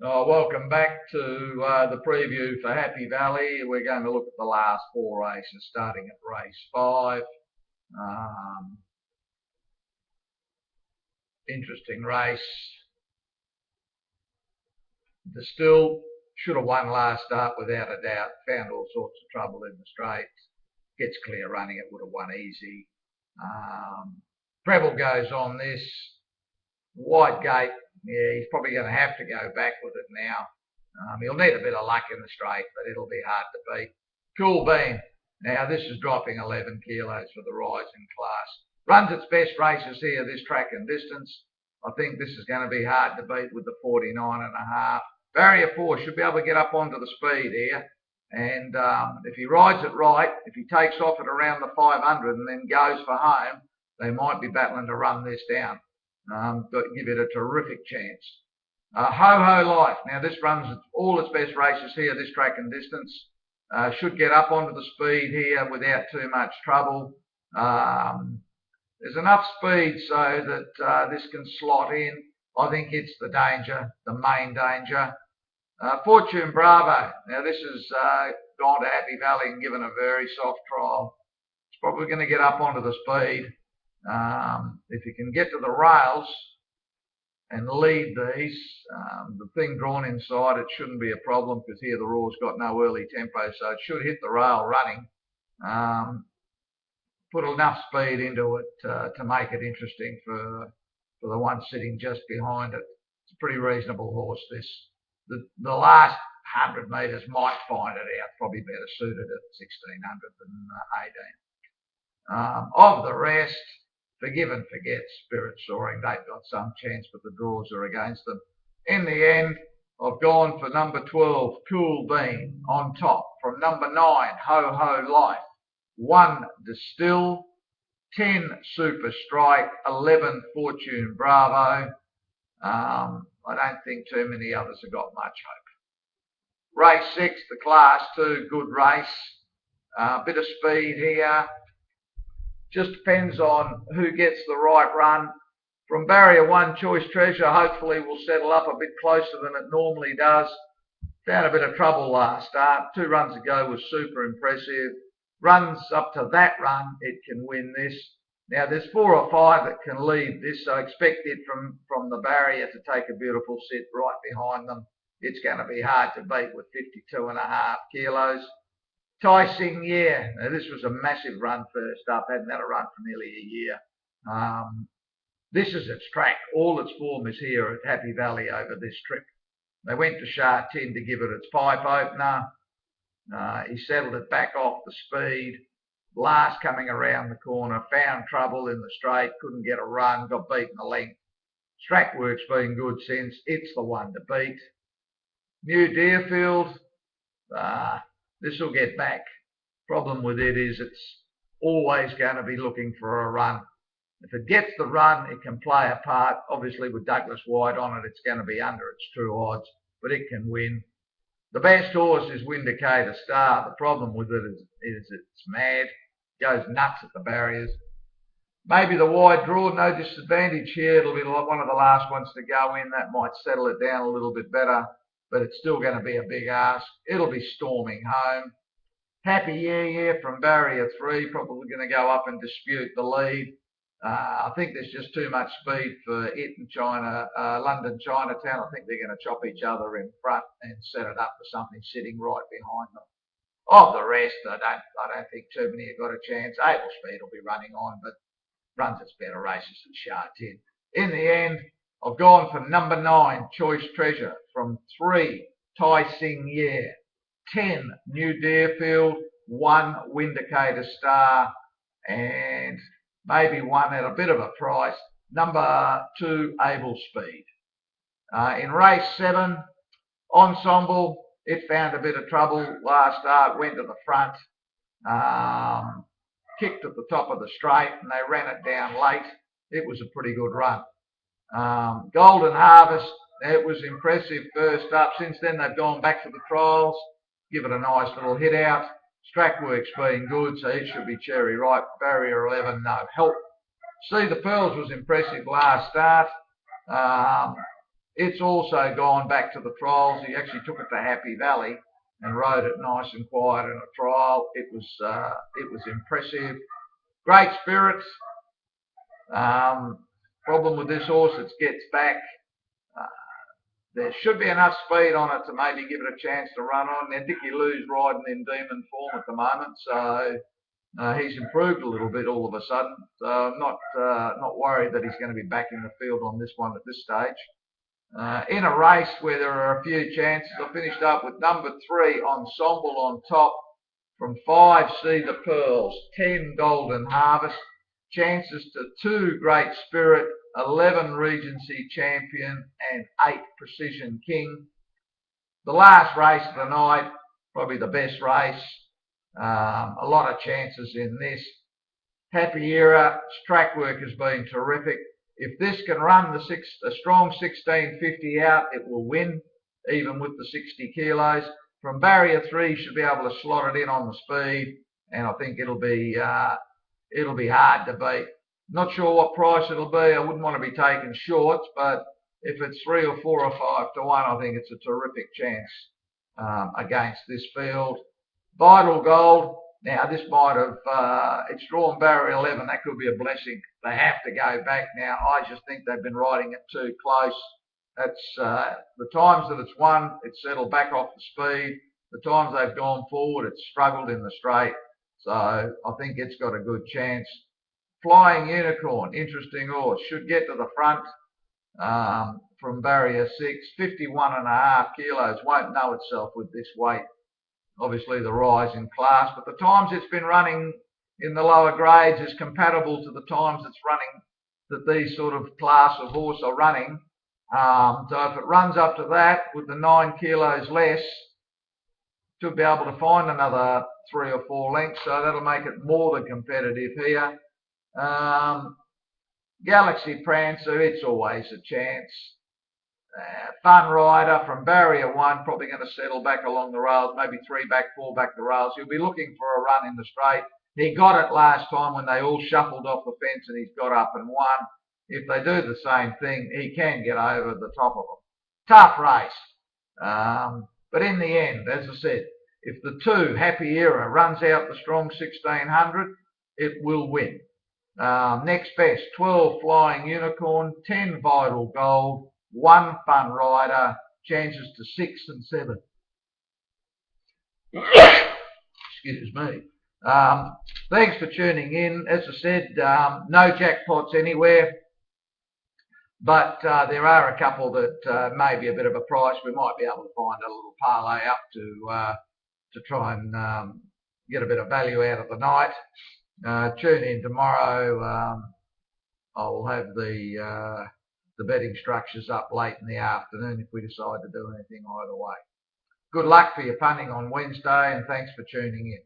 Welcome back to the preview for Happy Valley. We're going to look at the last four races, starting at race 5. Um, Interesting race. Distill should have won last start without a doubt. Found all sorts of trouble in the straight. Gets clear running, it would have won easy. Preble goes on this. Whitegate, yeah, he's probably going to have to go back with it now. He'll need a bit of luck in the straight, but it'll be hard to beat. Cool Bean. Now, this is dropping 11 kilos for the rising class. Runs its best races here, this track and distance. I think this is going to be hard to beat with the 49.5. Barrier 4 should be able to get up onto the speed here. And if he rides it right, if he takes off at around the 500 and then goes for home, they might be battling to run this down. But give it a terrific chance. Ho Ho Life. Now this runs all its best races here, this track and distance. Should get up onto the speed here without too much trouble. There's enough speed so that this can slot in. I think it's the danger, the main danger. Fortune Bravo. Now this has gone to Happy Valley and given a very soft trial. It's probably going to get up onto the speed. If you can get to the rails and lead these, the thing drawn inside, it shouldn't be a problem because here the raw's got no early tempo, so it should hit the rail running. Put enough speed into it to make it interesting for the one sitting just behind it. It's a pretty reasonable horse, this. The last 100 metres might find it out, probably better suited at 1600 than 18. Of the rest, Forgive and Forget, Spirit Soaring, they've got some chance, but the draws are against them. In the end, I've gone for number 12, Cool Bean, on top. From number 9, Ho Ho Life. 1, Distill. 10, Super Strike. 11, Fortune Bravo. I don't think too many others have got much hope. Race 6, the Class 2, good race. Bit of speed here. Just depends on who gets the right run. From barrier 1, Choice Treasure hopefully will settle up a bit closer than it normally does. Found a bit of trouble last start. 2 runs ago was super impressive. Runs up to that run, it can win this. Now there's 4 or 5 that can lead this, so expect it from the barrier to take a beautiful sit right behind them. It's going to be hard to beat with 52.5 kilos. Tai Sing, yeah. Now, this was a massive run first up. Hadn't had a run for nearly a year. This is its track. All its form is here at Happy Valley over this trip. They went to Sha Tin to give it its pipe opener. He settled it back off the speed. Last coming around the corner, found trouble in the straight, couldn't get a run, got beaten a length. Track work's been good since. It's the one to beat. New Deerfield. This will get back. Problem with it is it's always going to be looking for a run. If it gets the run, it can play a part. Obviously, with Douglas White on it, it's going to be under its true odds, but it can win. The best horse is Windicator Star. The problem with it is it's mad. Goes nuts at the barriers. Maybe the wide draw, no disadvantage here. It'll be one of the last ones to go in. That might settle it down a little bit better, but it's still going to be a big ask. It'll be storming home. Happy Yeah from barrier 3, probably going to go up and dispute the lead. I think there's just too much speed for it in London Chinatown. I think they're going to chop each other in front and set it up for something sitting right behind them. Of the rest, I don't think too many have got a chance. Able Speed will be running on, but runs its better races than Sha Tin. In the end, I've gone for number 9, Choice Treasure. From 3, Tai Sing Yeah. 10, New Deerfield. 1, Windicator Star. And maybe 1 at a bit of a price, number 2, Able Speed. In race 7, Ensemble, it found a bit of trouble last start, went to the front, kicked at the top of the straight, and they ran it down late. It was a pretty good run. Golden Harvest, it was impressive first up. Since then, they've gone back to the trials, give it a nice little hit out. Trackwork's been good, so it should be cherry ripe. Barrier 11, no help. See the Pearls was impressive last start. It's also gone back to the trials. He actually took it to Happy Valley and rode it nice and quiet in a trial. It was impressive. Great spirits. Problem with this horse, it gets back. There should be enough speed on it to maybe give it a chance to run on. Now, Dickie Lou's riding in demon form at the moment, so he's improved a little bit all of a sudden. So I'm not worried that he's going to be back in the field on this one at this stage. In a race where there are a few chances, I finished up with number 3, Ensemble on top, from 5, See the Pearls, 10, Golden Harvest, chances to 2, Great Spirit, 11, Regency Champion, and 8, Precision King. The last race of the night, probably the best race. A lot of chances in this. Happy Era, track work has been terrific. If this can run a strong 1650 out, it will win, even with the 60 kilos. From barrier 3, should be able to slot it in on the speed, and I think it'll be hard to beat. Not sure what price it'll be. I wouldn't want to be taking shorts, but if it's 3 or 4 or 5 to 1, I think it's a terrific chance against this field. Vital Gold. Now, this might have, it's drawn barrier 11. That could be a blessing. They have to go back now. I just think they've been riding it too close. That's the times that it's won, it's settled back off the speed. The times they've gone forward, it's struggled in the straight. So I think it's got a good chance. Flying Unicorn, interesting horse. Should get to the front from barrier 6. 51.5 kilos. Won't know itself with this weight. Obviously the rise in class, but the times it's been running in the lower grades is compatible to the times it's running that these sort of class of horse are running. So if it runs up to that with the 9 kilos less, should be able to find another 3 or 4 lengths, so that'll make it more than competitive here. Galaxy Prancer, it's always a chance. Fun Rider from barrier 1, probably going to settle back along the rails, maybe 3 back, 4 back the rails. He'll be looking for a run in the straight. He got it last time when they all shuffled off the fence and he's got up and won. If they do the same thing, he can get over the top of them. Tough race. But in the end, as I said, if the 2, Happy Era, runs out the strong 1600, it will win. Next best, 12, Flying Unicorn, 10, Vital Gold, 1, Fun Rider, chances to 6 and 7. Excuse me. Thanks for tuning in. As I said, no jackpots anywhere, but there are a couple that may be a bit of a price. We might be able to find a little parlay up to try and get a bit of value out of the night. Tune in tomorrow. I'll have the betting structures up late in the afternoon if we decide to do anything either way. Good luck for your punting on Wednesday, and thanks for tuning in.